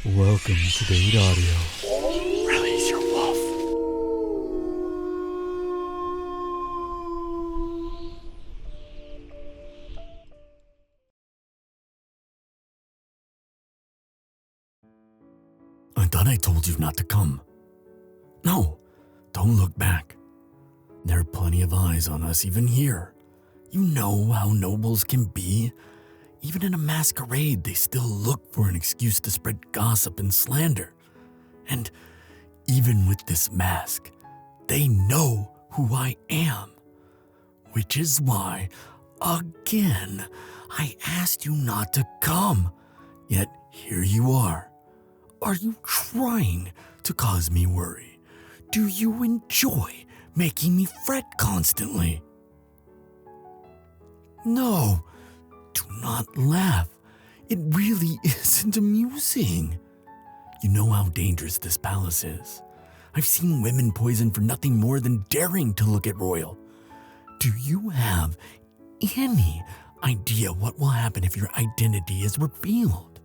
Welcome to Date Audio. Release your wolf. I thought I told you not to come. No, don't look back. There are plenty of eyes on us even here. You know how nobles can be. Even in a masquerade, they still look for an excuse to spread gossip and slander. And even with this mask, they know who I am. Which is why, again, I asked you not to come. Yet here you are. Are you trying to cause me worry? Do you enjoy making me fret constantly? No, do not laugh. It really isn't amusing. You know how dangerous this palace is. I've seen women poisoned for nothing more than daring to look at royal. Do you have any idea what will happen if your identity is revealed?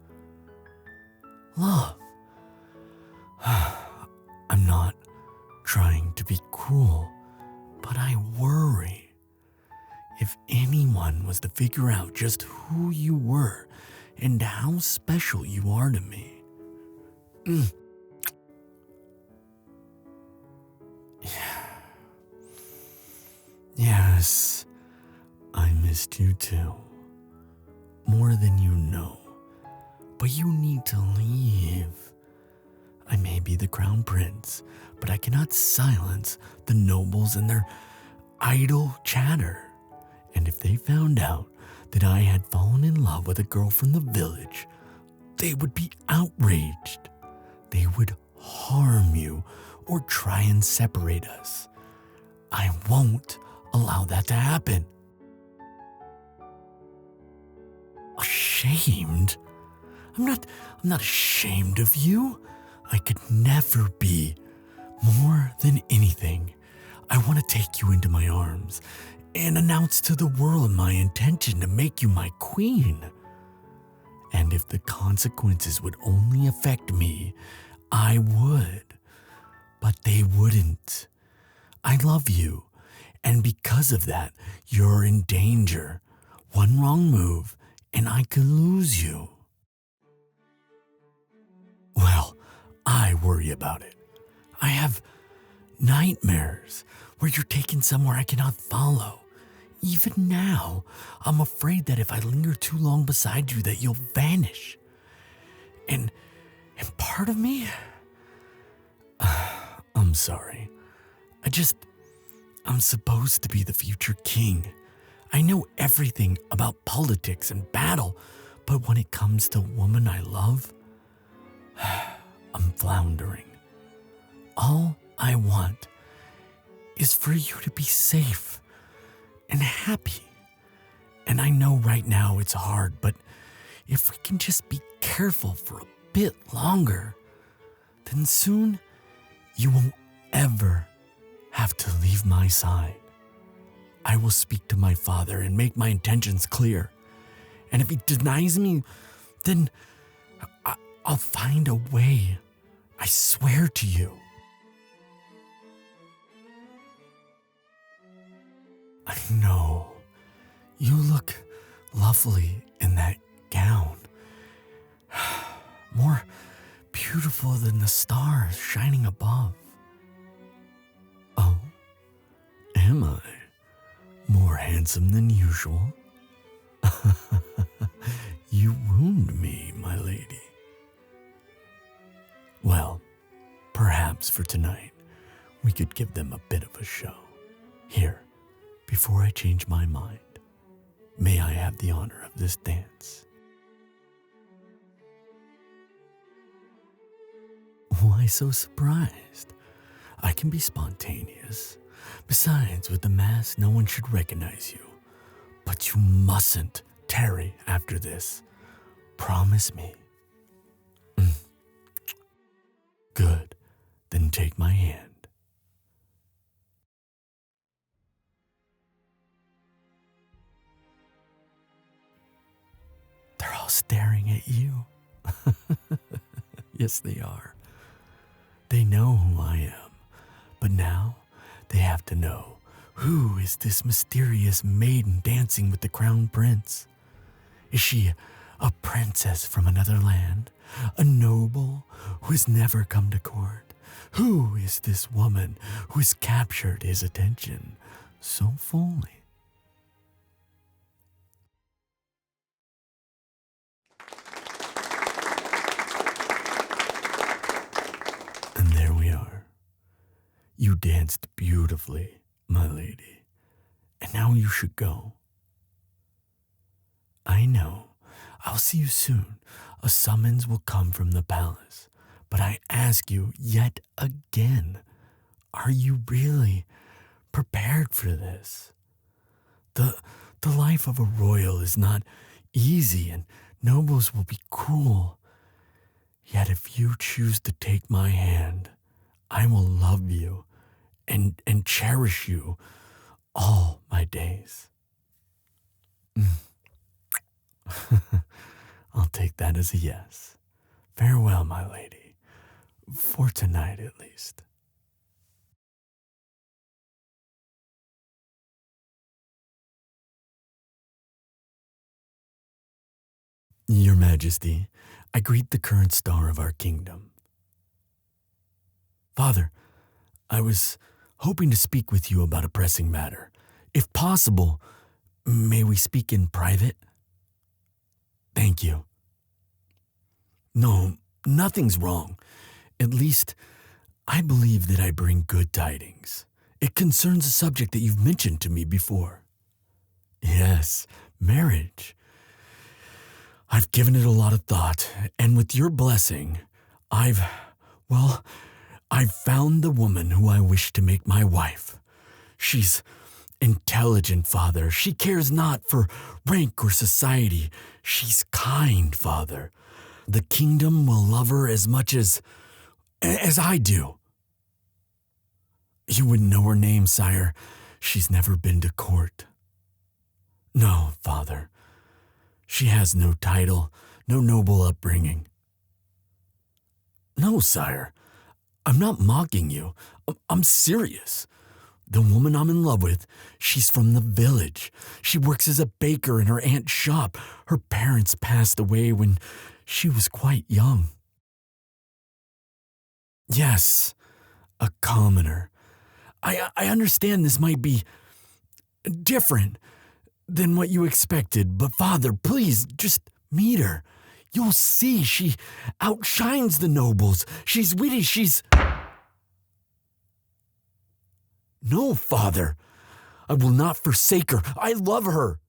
Love, I'm not trying to be cruel, but I worry. If anyone was to figure out just who you were and how special you are to me. Yes, I missed you too. More than you know. But you need to leave. I may be the crown prince, but I cannot silence the nobles and their idle chatter. And if they found out that I had fallen in love with a girl from the village, they would be outraged. They would harm you or try and separate us. I won't allow that to happen. Ashamed? I'm not ashamed of you. I could never be. More than anything, I want to take you into my arms and announce to the world my intention to make you my queen. And if the consequences would only affect me, I would. But they wouldn't. I love you, and because of that, you're in danger. One wrong move, and I could lose you. Well, I worry about it. I have nightmares where you're taken somewhere I cannot follow. Even now, I'm afraid that if I linger too long beside you, that you'll vanish. And part of me, I'm sorry. I'm supposed to be the future king. I know everything about politics and battle, but when it comes to a woman I love, I'm floundering. All I want is for you to be safe and happy. And I know right now it's hard, but if we can just be careful for a bit longer, then soon you won't ever have to leave my side. I will speak to my father and make my intentions clear. And if he denies me, then I'll find a way. I swear to you. I know. You look lovely in that gown. More beautiful than the stars shining above. Oh, am I more handsome than usual? You wound me, my lady. Well, perhaps for tonight, we could give them a bit of a show. Here, before I change my mind, may I have the honor of this dance? Why so surprised? I can be spontaneous. Besides, with the mask, no one should recognize you. But you mustn't tarry after this. Promise me. Good. Then take my hand. They're all staring at you. Yes, they are. They know who I am, but now they have to know, who is this mysterious maiden dancing with the crown prince? Is she a princess from another land? A noble who has never come to court? Who is this woman who has captured his attention so fully? And there we are. You danced beautifully, my lady, and now you should go. I know. I'll see you soon. A summons will come from the palace. But I ask you yet again, are you really prepared for this? The life of a royal is not easy, and nobles will be cruel. Yet if you choose to take my hand, I will love you and cherish you all my days. I'll take that as a yes. Farewell, my lady. For tonight, at least. Your Majesty, I greet the current star of our kingdom. Father, I was hoping to speak with you about a pressing matter. If possible, may we speak in private? Thank you. No, nothing's wrong. At least, I believe that I bring good tidings. It concerns a subject that you've mentioned to me before. Yes, marriage. I've given it a lot of thought, and with your blessing, I've found the woman who I wish to make my wife. She's intelligent, Father. She cares not for rank or society. She's kind, Father. The kingdom will love her as much as I do. You wouldn't know her name, sire. She's never been to court. No, Father. She has no title, no noble upbringing. No, sire. I'm not mocking you. I'm serious. The woman I'm in love with, she's from the village. She works as a baker in her aunt's shop. Her parents passed away when she was quite young. Yes, a commoner. I understand this might be different than what you expected, but Father, please, just meet her. You'll see she outshines the nobles. She's witty, No, Father, I will not forsake her. I love her.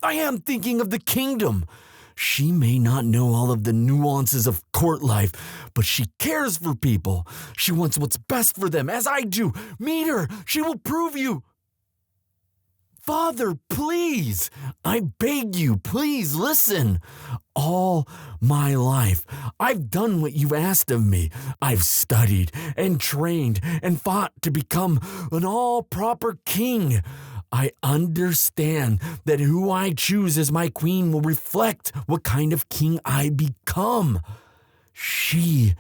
I am thinking of the kingdom. She may not know all of the nuances of court life, but she cares for people. She wants what's best for them, as I do. Meet her. She will prove you. Father, please, I beg you, please listen. All my life, I've done what you've asked of me. I've studied and trained and fought to become an all-proper king. I understand that who I choose as my queen will reflect what kind of king I become. She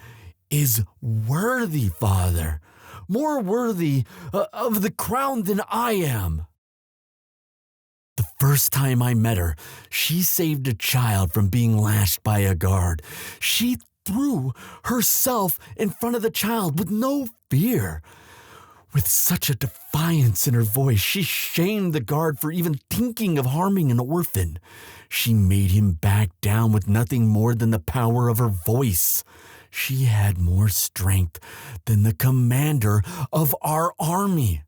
is worthy, Father, more worthy of the crown than I am. The first time I met her, she saved a child from being lashed by a guard. She threw herself in front of the child with no fear. With such a defiance in her voice, she shamed the guard for even thinking of harming an orphan. She made him back down with nothing more than the power of her voice. She had more strength than the commander of our army.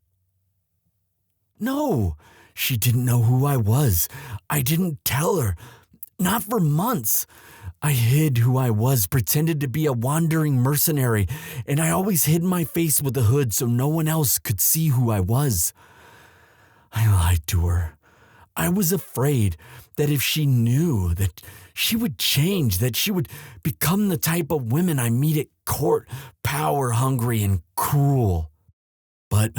No, she didn't know who I was. I didn't tell her. Not for months. I hid who I was, pretended to be a wandering mercenary, and I always hid my face with a hood so no one else could see who I was. I lied to her. I was afraid that if she knew, that she would change, that she would become the type of women I meet at court, power-hungry and cruel. But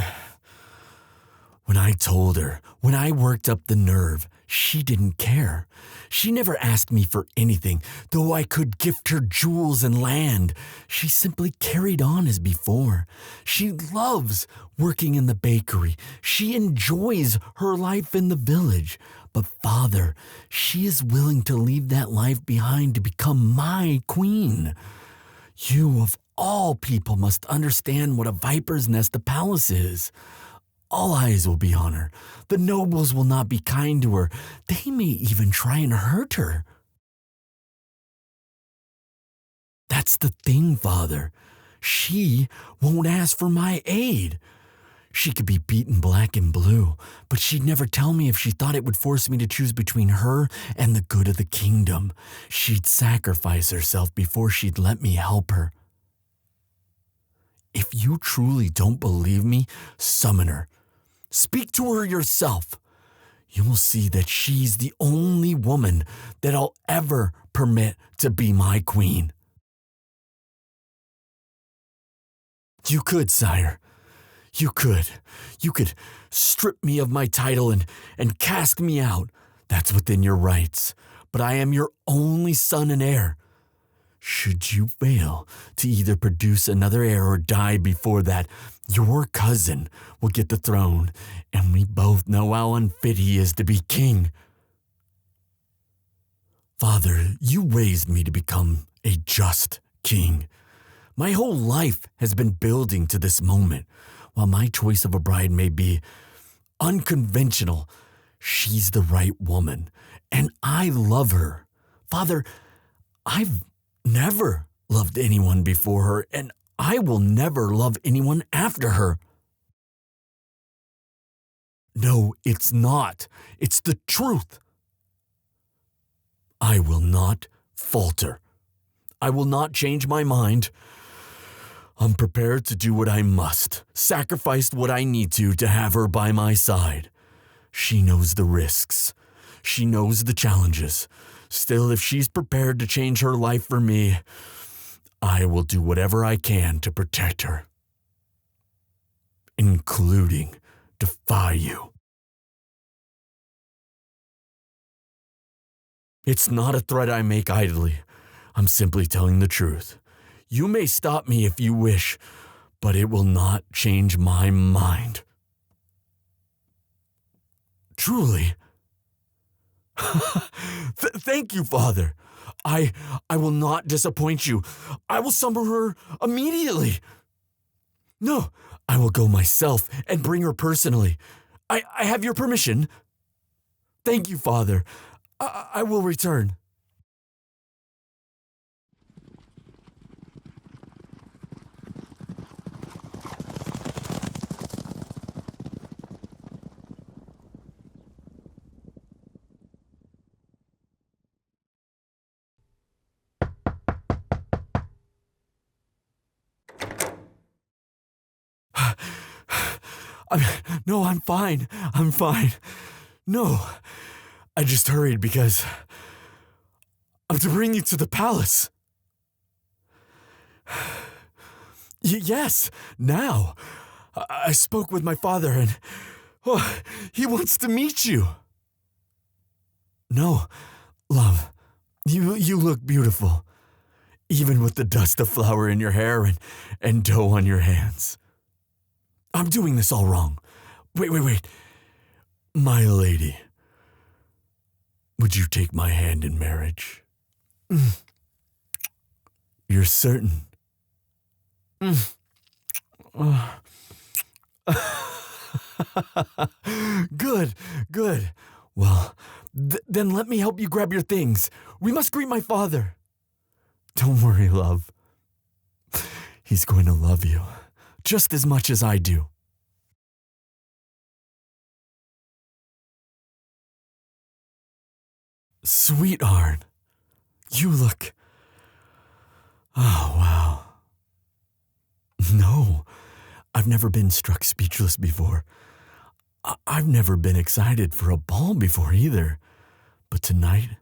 when I told her, when I worked up the nerve, She didn't care. She never asked me for anything, though I could gift her jewels and land. She simply carried on as before. She loves working in the bakery. She enjoys her life in the village. But Father, she is willing to leave that life behind to become my queen. You of all people must understand what a viper's nest a palace is. All eyes will be on her. The nobles will not be kind to her. They may even try and hurt her. That's the thing, Father. She won't ask for my aid. She could be beaten black and blue, but she'd never tell me if she thought it would force me to choose between her and the good of the kingdom. She'd sacrifice herself before she'd let me help her. If you truly don't believe me, summon her. Speak to her yourself. You will see that she's the only woman that I'll ever permit to be my queen. You could, sire. You could. You could strip me of my title and cast me out. That's within your rights. But I am your only son and heir. Should you fail to either produce another heir or die before that, your cousin will get the throne, and we both know how unfit he is to be king. Father, you raised me to become a just king. My whole life has been building to this moment. While my choice of a bride may be unconventional, she's the right woman, and I love her. Father, I've never loved anyone before her, and I will never love anyone after her. No, it's not. It's the truth. I will not falter. I will not change my mind. I'm prepared to do what I must, sacrifice what I need to have her by my side. She knows the risks. She knows the challenges. Still, if she's prepared to change her life for me, I will do whatever I can to protect her, including defy you. It's not a threat I make idly. I'm simply telling the truth. You may stop me if you wish, but it will not change my mind. Truly. Thank you, Father. I will not disappoint you. I will summon her immediately. No, I will go myself and bring her personally. I have your permission. Thank you, Father. I will return. No, I'm fine. I'm fine. No, I just hurried because I'm to bring you to the palace. Yes, now. I spoke with my father and he wants to meet you. No, love, you look beautiful, even with the dust of flour in your hair and dough on your hands. I'm doing this all wrong. Wait. My lady, would you take my hand in marriage? You're certain? Good. Well, then let me help you grab your things. We must greet my father. Don't worry, love. He's going to love you just as much as I do. Sweetheart, you look... Oh, wow. No, I've never been struck speechless before. I've never been excited for a ball before either. But tonight,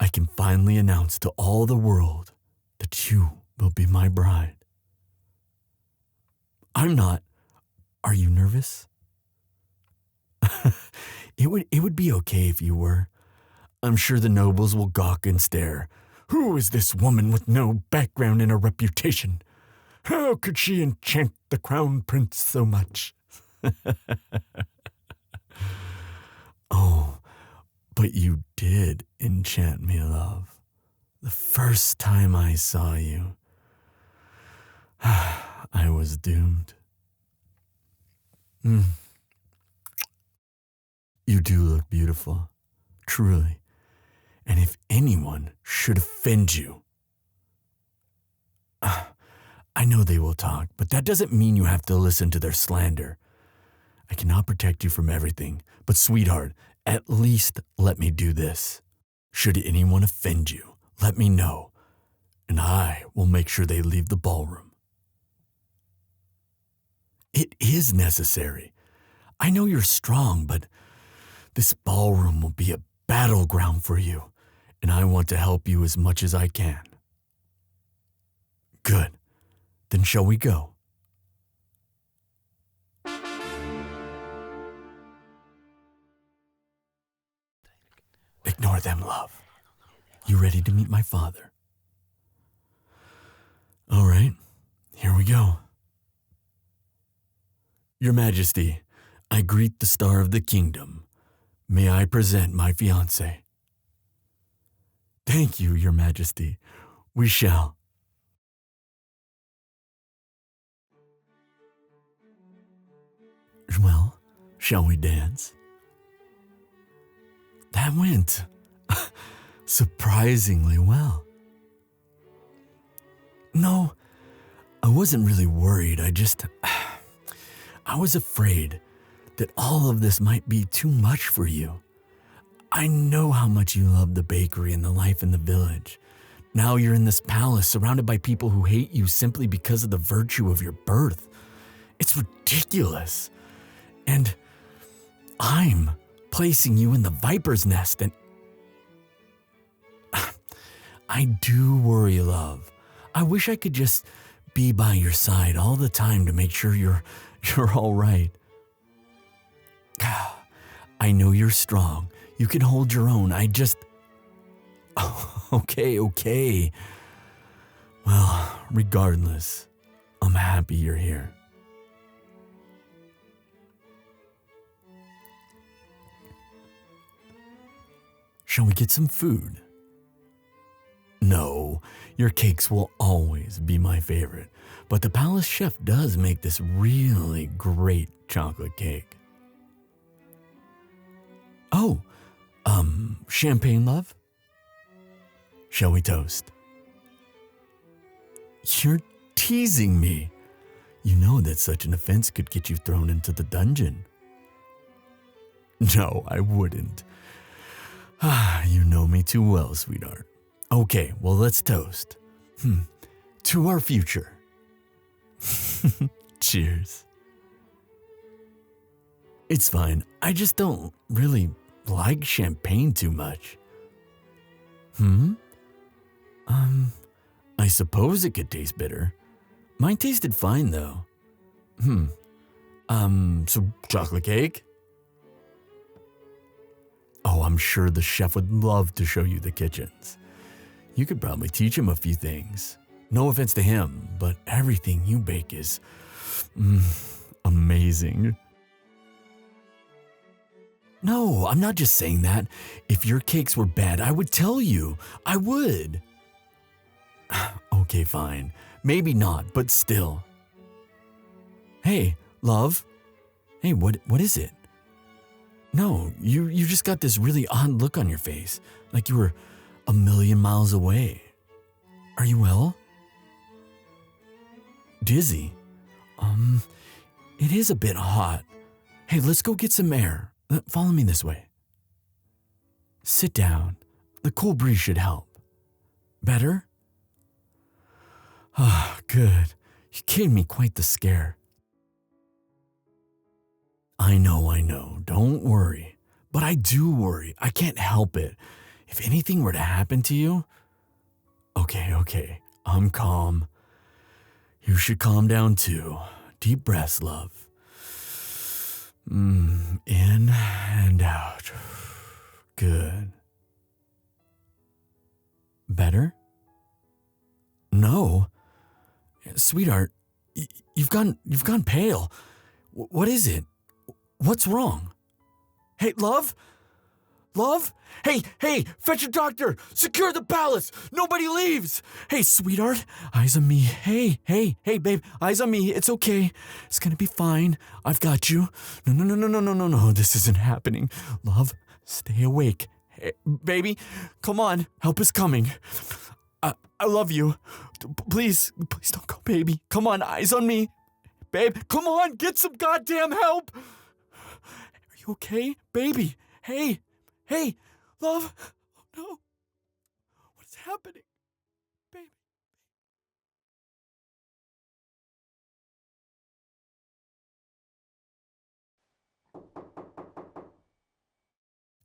I can finally announce to all the world that you will be my bride. I'm not. Are you nervous? It would be okay if you were. I'm sure the nobles will gawk and stare. Who is this woman with no background and a reputation? How could she enchant the crown prince so much? Oh, but you did enchant me, love. The first time I saw you, I was doomed. You do look beautiful, truly. And if anyone should offend you, I know they will talk, but that doesn't mean you have to listen to their slander. I cannot protect you from everything, but sweetheart, at least let me do this. Should anyone offend you, let me know, and I will make sure they leave the ballroom. It is necessary. I know you're strong, but this ballroom will be a battleground for you, and I want to help you as much as I can. Good. Then shall we go? Ignore them, love. You ready to meet my father? All right, here we go. Your Majesty, I greet the star of the kingdom. May I present my fiancé? Thank you, Your Majesty. We shall. Well, shall we dance? That went surprisingly well. No, I wasn't really worried. I was afraid that all of this might be too much for you. I know how much you love the bakery and the life in the village. Now you're in this palace surrounded by people who hate you simply because of the virtue of your birth. It's ridiculous. And I'm placing you in the viper's nest, and I do worry, love. I wish I could just be by your side all the time to make sure you're all right. I know you're strong. You can hold your own. Okay. Well, regardless, I'm happy you're here. Shall we get some food? No, your cakes will always be my favorite, but the palace chef does make this really great chocolate cake. Oh, champagne, love? Shall we toast? You're teasing me. You know that such an offense could get you thrown into the dungeon. No, I wouldn't. You know me too well, sweetheart. Okay, well, let's toast. To our future. Cheers. It's fine. I just don't really like champagne too much. I suppose it could taste bitter. Mine tasted fine, though. So chocolate cake? Oh, I'm sure the chef would love to show you the kitchens. You could probably teach him a few things. No offense to him, but everything you bake is amazing. No, I'm not just saying that. If your cakes were bad, I would tell you. I would. Okay, fine. Maybe not, but still. Hey, love. Hey, what is it? No, you just got this really odd look on your face, like you were a million miles away. Are you well? Dizzy? It is a bit hot. Hey, let's go get some air. Follow me this way. Sit down. The cool breeze should help. Better? Good. You gave me quite the scare. I know. Don't worry. But I do worry. I can't help it. If anything were to happen to you... Okay. I'm calm. You should calm down too. Deep breaths, love. In and out. Good. Better? No. Sweetheart, you've gone pale. What is it? What's wrong? Hey, love? Love? Hey, fetch a doctor! Secure the palace! Nobody leaves! Hey, sweetheart, eyes on me. Hey, babe, eyes on me. It's okay. It's gonna be fine. I've got you. No, this isn't happening. Love, stay awake. Hey, baby, come on, help is coming. I love you. Please don't go, baby. Come on, eyes on me. Babe, come on, get some goddamn help. Are you okay, baby? Hey, love. Oh no. What's happening? Baby.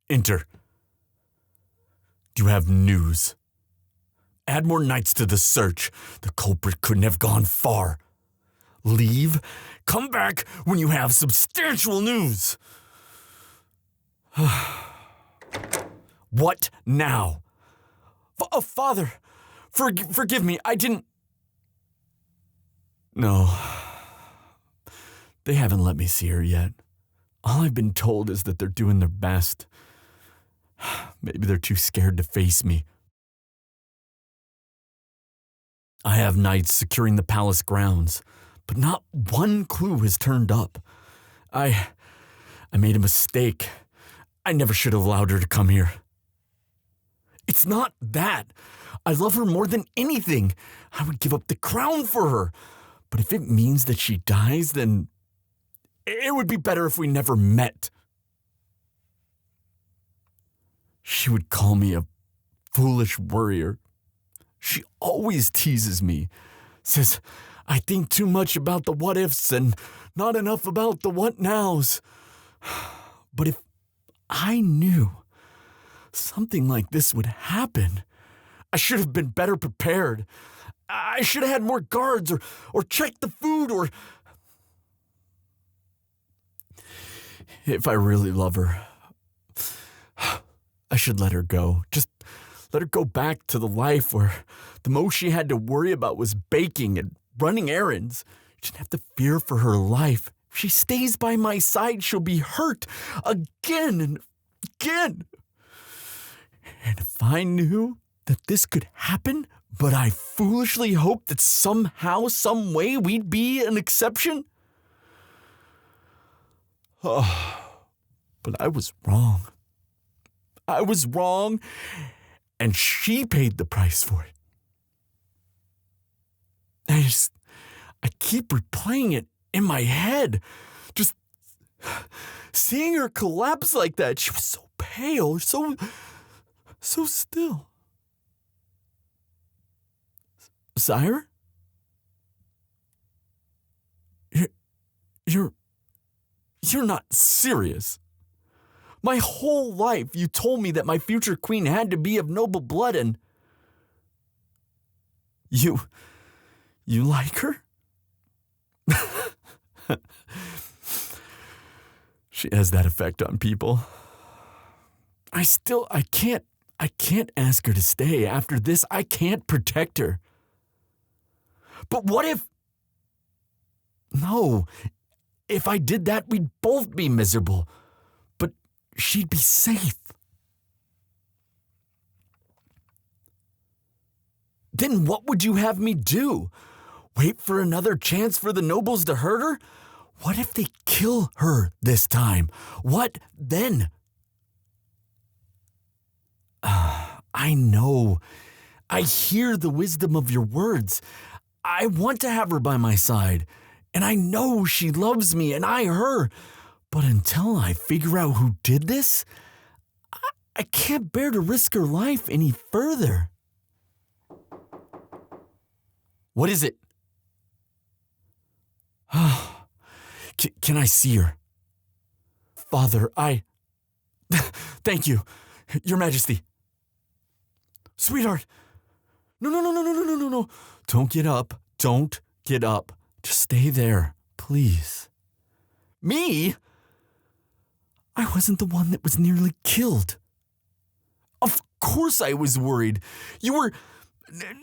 Enter. Do you have news? Add more nights to the search. The culprit couldn't have gone far. Leave. Come back when you have substantial news. What now? Father, forgive me. I didn't... No. They haven't let me see her yet. All I've been told is that they're doing their best. Maybe they're too scared to face me. I have nights securing the palace grounds, but not one clue has turned up. I made a mistake. I never should have allowed her to come here. It's not that. I love her more than anything. I would give up the crown for her. But if it means that she dies, then it would be better if we never met. She would call me a foolish worrier. She always teases me, says I think too much about the what-ifs and not enough about the what-nows. But if I knew something like this would happen, I should have been better prepared. I should have had more guards or checked the food or... If I really love her, I should let her go. Just let her go back to the life where the most she had to worry about was baking and running errands. She didn't have to fear for her life. If she stays by my side, she'll be hurt again and again. And if I knew that this could happen, but I foolishly hoped that somehow, some way, we'd be an exception. Oh, but I was wrong. I was wrong, and she paid the price for it. I keep replaying it in my head. Just seeing her collapse like that. She was so pale, so still. Sire? You're not serious. My whole life you told me that my future queen had to be of noble blood and... You like her? She has that effect on people. I can't ask her to stay. After this, I can't protect her. But what if... No, if I did that, we'd both be miserable. But she'd be safe. Then what would you have me do? Wait for another chance for the nobles to hurt her? What if they kill her this time? What then? I know. I hear the wisdom of your words. I want to have her by my side. And I know she loves me and I her. But until I figure out who did this, I can't bear to risk her life any further. What is it? Can I see her? Father, Thank you, Your Majesty. Sweetheart. No. Don't get up. Don't get up. Just stay there, please. Me? I wasn't the one that was nearly killed. Of course I was worried. You were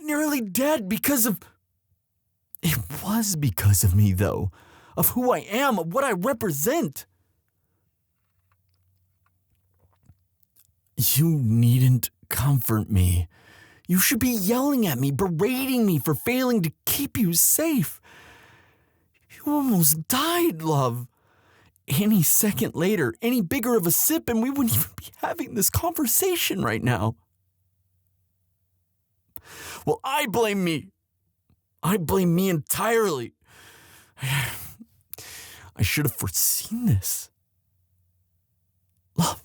nearly dead because of... It was because of me, though. Of who I am, of what I represent. You needn't comfort me. You should be yelling at me, berating me for failing to keep you safe. You almost died, love. Any second later, any bigger of a sip, and we wouldn't even be having this conversation right now. Well, I blame me. I blame me entirely. I should have foreseen this. Love,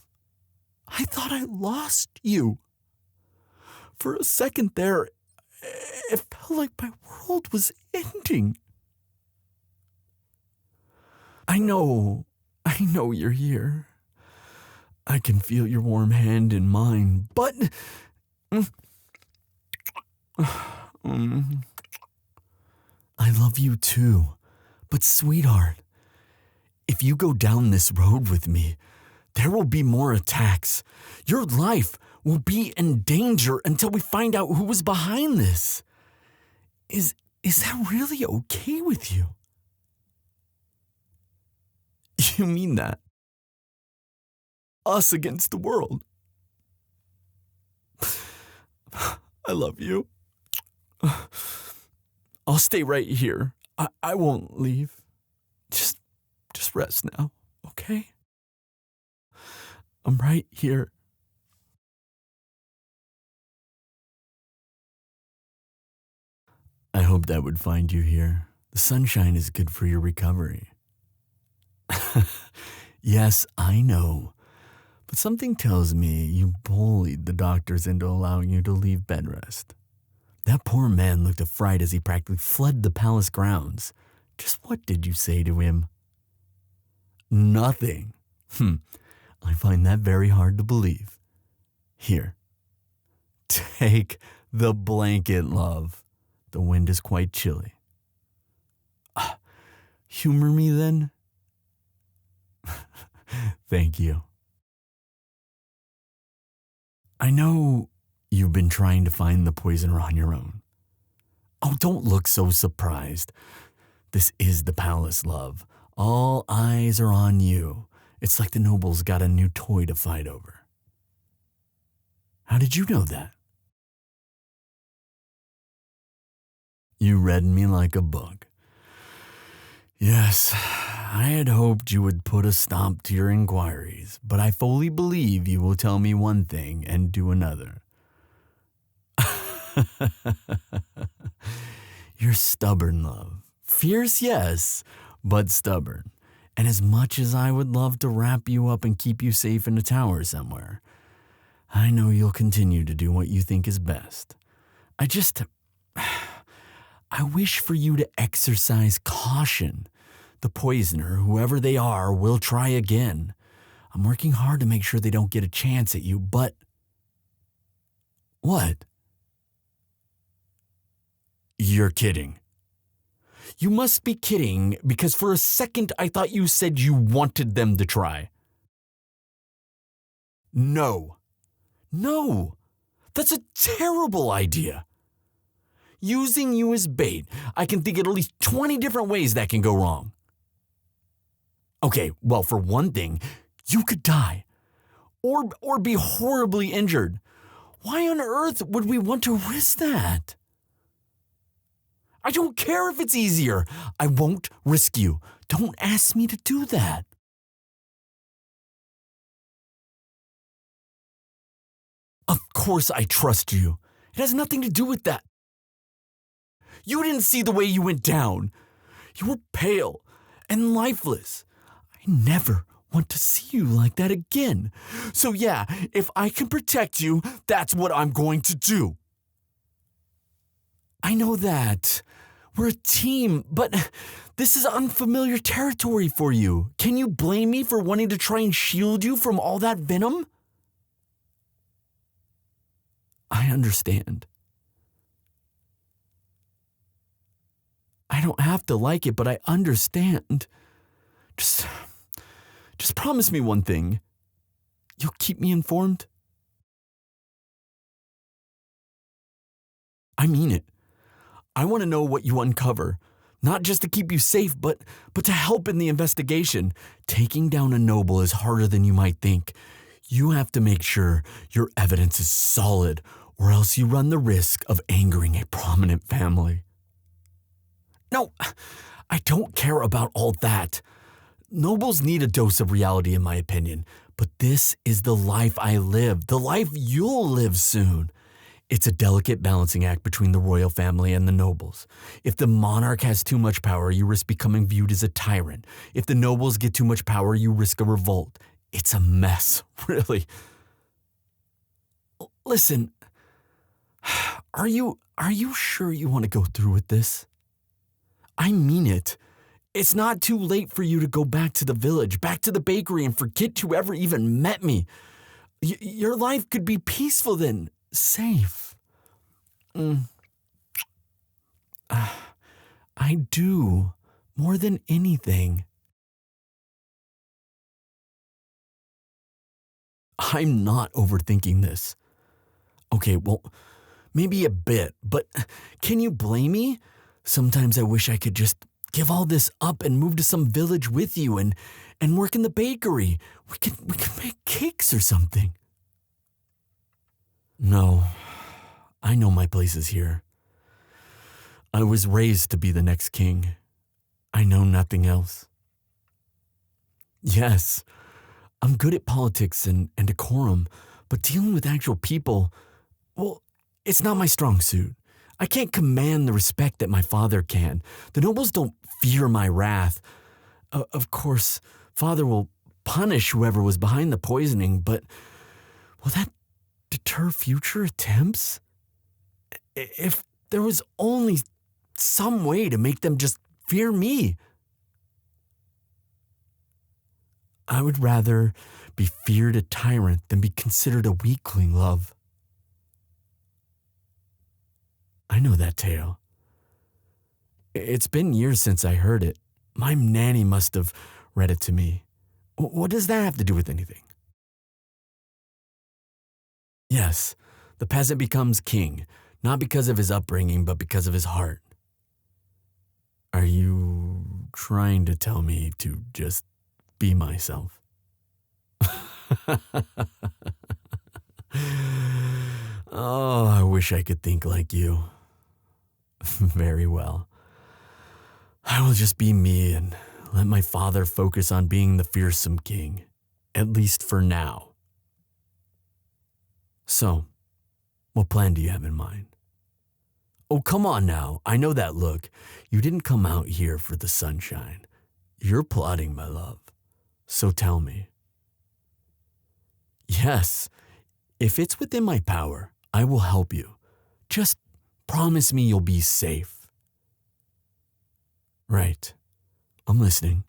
I thought I lost you. For a second there, it felt like my world was ending. I know you're here. I can feel your warm hand in mine, but... I love you too, but sweetheart, if you go down this road with me, there will be more attacks. Your life will be in danger until we find out who was behind this. Is that really okay with you? You mean that? Us against the world. I love you. I'll stay right here. I won't leave. Just rest now, okay? I'm right here. I hope that would find you here. The sunshine is good for your recovery. Yes, I know. But something tells me you bullied the doctors into allowing you to leave bed rest. That poor man looked affrighted as he practically fled the palace grounds. Just what did you say to him? Nothing. I find that very hard to believe. Here. Take the blanket, love. The wind is quite chilly. Humor me then? Thank you. I know you've been trying to find the poisoner on your own. Oh, don't look so surprised. This is the palace, love. All eyes are on you. It's like the nobles got a new toy to fight over. How did you know that? You read me like a book. Yes, I had hoped you would put a stop to your inquiries, but I fully believe you will tell me one thing and do another. You're stubborn, love. Fierce, yes, but stubborn. And as much as I would love to wrap you up and keep you safe in a tower somewhere, I know you'll continue to do what you think is best. I wish for you to exercise caution. The poisoner, whoever they are, will try again. I'm working hard to make sure they don't get a chance at you, but... What? You're kidding. You must be kidding, because for a second I thought you said you wanted them to try. No. No. That's a terrible idea. Using you as bait, I can think of at least 20 different ways that can go wrong. Okay, well, for one thing, you could die. Or be horribly injured. Why on earth would we want to risk that? I don't care if it's easier. I won't risk you. Don't ask me to do that. Of course I trust you. It has nothing to do with that. You didn't see the way you went down. You were pale and lifeless. I never want to see you like that again. So yeah, if I can protect you, that's what I'm going to do. I know that. We're a team, but this is unfamiliar territory for you. Can you blame me for wanting to try and shield you from all that venom? I understand. I don't have to like it, but I understand. Just promise me one thing. You'll keep me informed? I mean it. I want to know what you uncover. Not just to keep you safe, but to help in the investigation. Taking down a noble is harder than you might think. You have to make sure your evidence is solid, or else you run the risk of angering a prominent family. No, I don't care about all that. Nobles need a dose of reality, in my opinion, but this is the life I live, the life you'll live soon. It's a delicate balancing act between the royal family and the nobles. If the monarch has too much power, you risk becoming viewed as a tyrant. If the nobles get too much power, you risk a revolt. It's a mess, really. Listen, are you sure you want to go through with this? I mean it. It's not too late for you to go back to the village, back to the bakery, and forget you ever even met me. Your life could be peaceful then, safe. I do, more than anything. I'm not overthinking this. Okay, well, maybe a bit, but can you blame me? Sometimes I wish I could just give all this up and move to some village with you and work in the bakery. We could make cakes or something. No, I know my place is here. I was raised to be the next king. I know nothing else. Yes, I'm good at politics and decorum, but dealing with actual people, well, it's not my strong suit. I can't command the respect that my father can. The nobles don't fear my wrath. Of course, father will punish whoever was behind the poisoning, but will that deter future attempts? If there was only some way to make them just fear me. I would rather be feared a tyrant than be considered a weakling, love. I know that tale. It's been years since I heard it. My nanny must have read it to me. What does that have to do with anything? Yes, the peasant becomes king, not because of his upbringing, but because of his heart. Are you trying to tell me to just be myself? Oh, I wish I could think like you. Very well. I will just be me and let my father focus on being the fearsome king, at least for now. So, what plan do you have in mind? Oh, come on now. I know that look. You didn't come out here for the sunshine. You're plotting, my love. So tell me. Yes, if it's within my power, I will help you. Just promise me you'll be safe. Right. I'm listening.